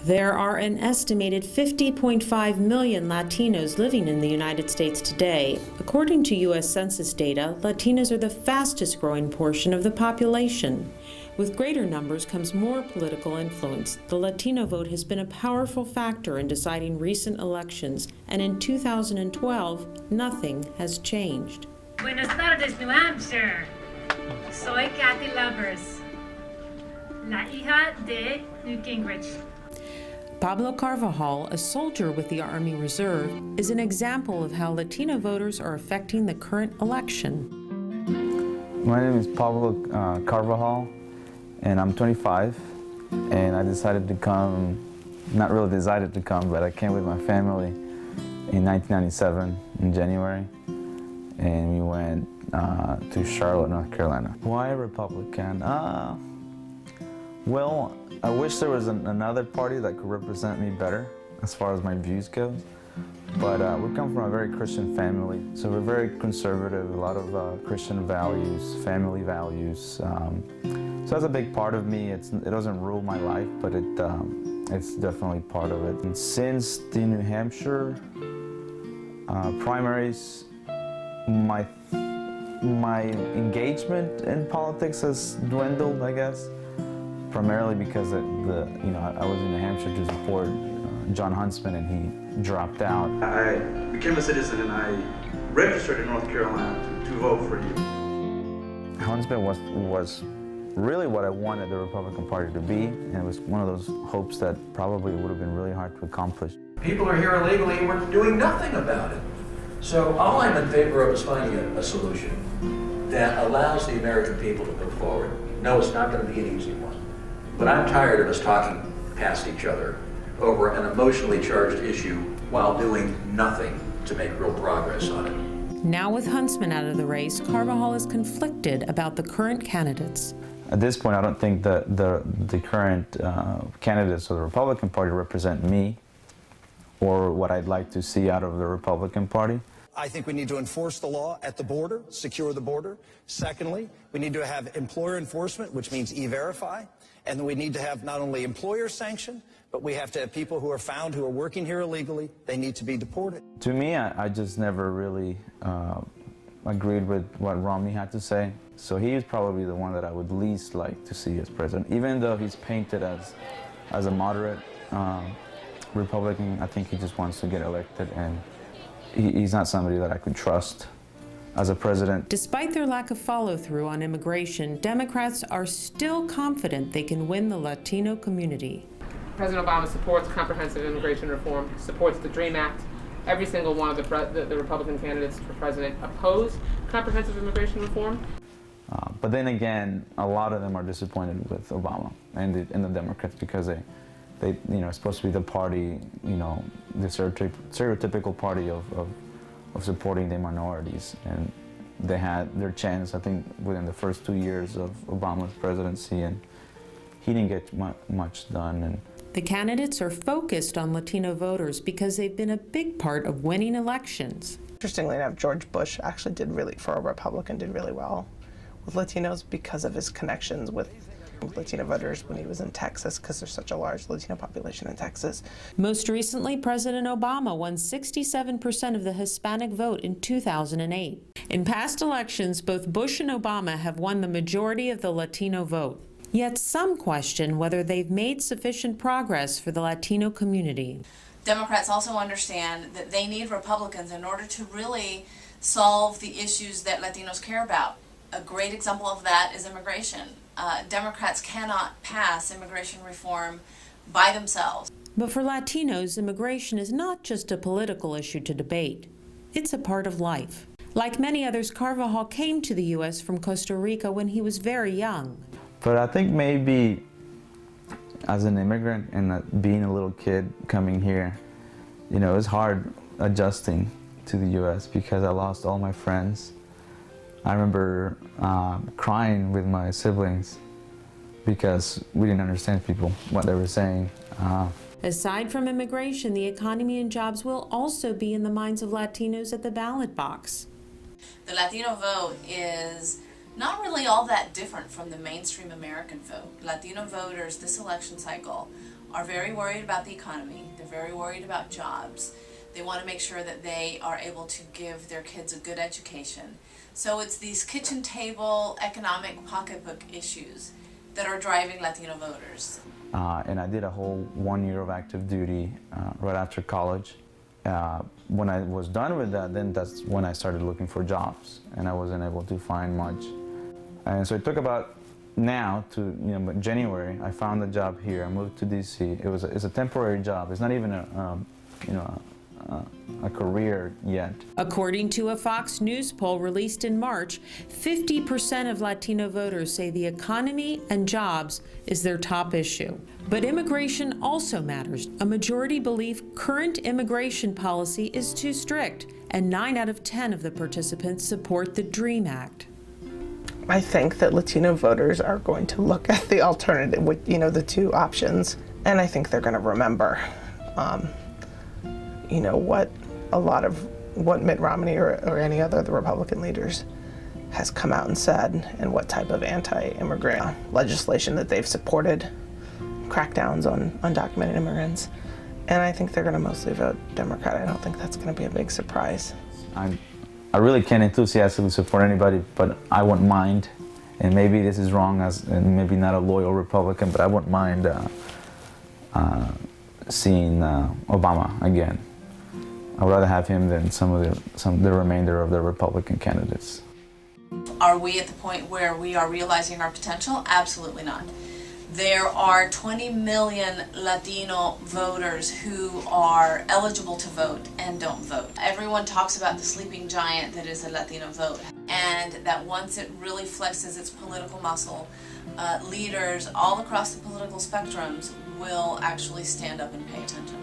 There are an estimated 50.5 million Latinos living in the United States today. According to U.S. Census data, Latinos are the fastest growing portion of the population. With greater numbers comes more political influence. The Latino vote has been a powerful factor in deciding recent elections, and in 2012, nothing has changed. Buenas tardes, New Hampshire. Soy Kathy Lovers, la hija de Newt Gingrich. Pablo Carvajal, a soldier with the Army Reserve, is an example of how Latino voters are affecting the current election. My name is Pablo Carvajal, and I'm 25, and I decided to come, not really decided to come, but I came with my family in 1997 in January, and we went to Charlotte, North Carolina. Why Republican? Well, I wish there was another party that could represent me better as far as my views go. But we come from a very Christian family, so we're very conservative, a lot of Christian values, family values. So that's a big part of me. It doesn't rule my life, but it's definitely part of it. And since the New Hampshire primaries, my engagement in politics has dwindled, I guess. Primarily because I was in New Hampshire to support John Huntsman, and he dropped out. I became a citizen and I registered in North Carolina to vote for you. Huntsman was really what I wanted the Republican Party to be, and it was one of those hopes that probably would have been really hard to accomplish. People are here illegally and we're doing nothing about it. So all I'm in favor of is finding a solution that allows the American people to move forward. No, it's not going to be an easy one. But I'm tired of us talking past each other over an emotionally charged issue while doing nothing to make real progress on it. Now with Huntsman out of the race, Carvajal is conflicted about the current candidates. At this point, I don't think that the current candidates of the Republican Party represent me or what I'd like to see out of the Republican Party. I think we need to enforce the law at the border, secure the border. Secondly, we need to have employer enforcement, which means E-Verify. And then we need to have not only employer sanction, but we have to have people who are found who are working here illegally. They need to be deported. To me, I just never really agreed with what Romney had to say. So he is probably the one that I would least like to see as president. Even though he's painted as a moderate Republican, I think he just wants to get elected, and he's not somebody that I could trust as a president. Despite their lack of follow-through on immigration, Democrats are still confident they can win the Latino community. President Obama supports comprehensive immigration reform, supports the DREAM Act. Every single one of the Republican candidates for president oppose comprehensive immigration reform. But then again, a lot of them are disappointed with Obama and the Democrats because they it's supposed to be the party, the stereotypical party of supporting the minorities, and they had their chance, I think, within the first 2 years of Obama's presidency, and he didn't get much done. And the candidates are focused on Latino voters because they've been a big part of winning elections. Interestingly enough, George Bush actually did really well with Latinos because of his connections with Latino voters when he was in Texas, because there's such a large Latino population in Texas. Most recently, President Obama won 67% of the Hispanic vote in 2008. In past elections, both Bush and Obama have won the majority of the Latino vote. Yet some question whether they've made sufficient progress for the Latino community. Democrats also understand that they need Republicans in order to really solve the issues that Latinos care about. A great example of that is immigration. Democrats cannot pass immigration reform by themselves. But for Latinos, immigration is not just a political issue to debate. It's a part of life. Like many others, Carvajal came to the U.S. from Costa Rica when he was very young. But I think maybe as an immigrant and being a little kid coming here, it's hard adjusting to the U.S. because I lost all my friends. I remember crying with my siblings because we didn't understand what they were saying. Aside from immigration, the economy and jobs will also be in the minds of Latinos at the ballot box. The Latino vote is not really all that different from the mainstream American vote. Latino voters this election cycle are very worried about the economy. They're very worried about jobs. They want to make sure that they are able to give their kids a good education. So it's these kitchen table economic pocketbook issues that are driving Latino voters. And I did a whole 1 year of active duty right after college. When I was done with that, then that's when I started looking for jobs, and I wasn't able to find much. And so it took about now to, January, I found a job here. I moved to DC. It's a temporary job. It's not even a career yet. According to a Fox News poll released in March, 50% of Latino voters say the economy and jobs is their top issue. But immigration also matters. A majority believe current immigration policy is too strict, and 9 out of 10 of the participants support the DREAM Act. I think that Latino voters are going to look at the alternative, with, the two options, and I think they're going to remember, what Mitt Romney or any other of the Republican leaders has come out and said, and what type of anti-immigrant legislation that they've supported, crackdowns on undocumented immigrants, and I think they're going to mostly vote Democrat. I don't think that's going to be a big surprise. I really can't enthusiastically support anybody, but I wouldn't mind, and maybe this is wrong, and maybe not a loyal Republican, but I wouldn't mind seeing Obama again. I'd rather have him than the remainder of the Republican candidates. Are we at the point where we are realizing our potential? Absolutely not. There are 20 million Latino voters who are eligible to vote and don't vote. Everyone talks about the sleeping giant that is a Latino vote, and that once it really flexes its political muscle, leaders all across the political spectrums will actually stand up and pay attention.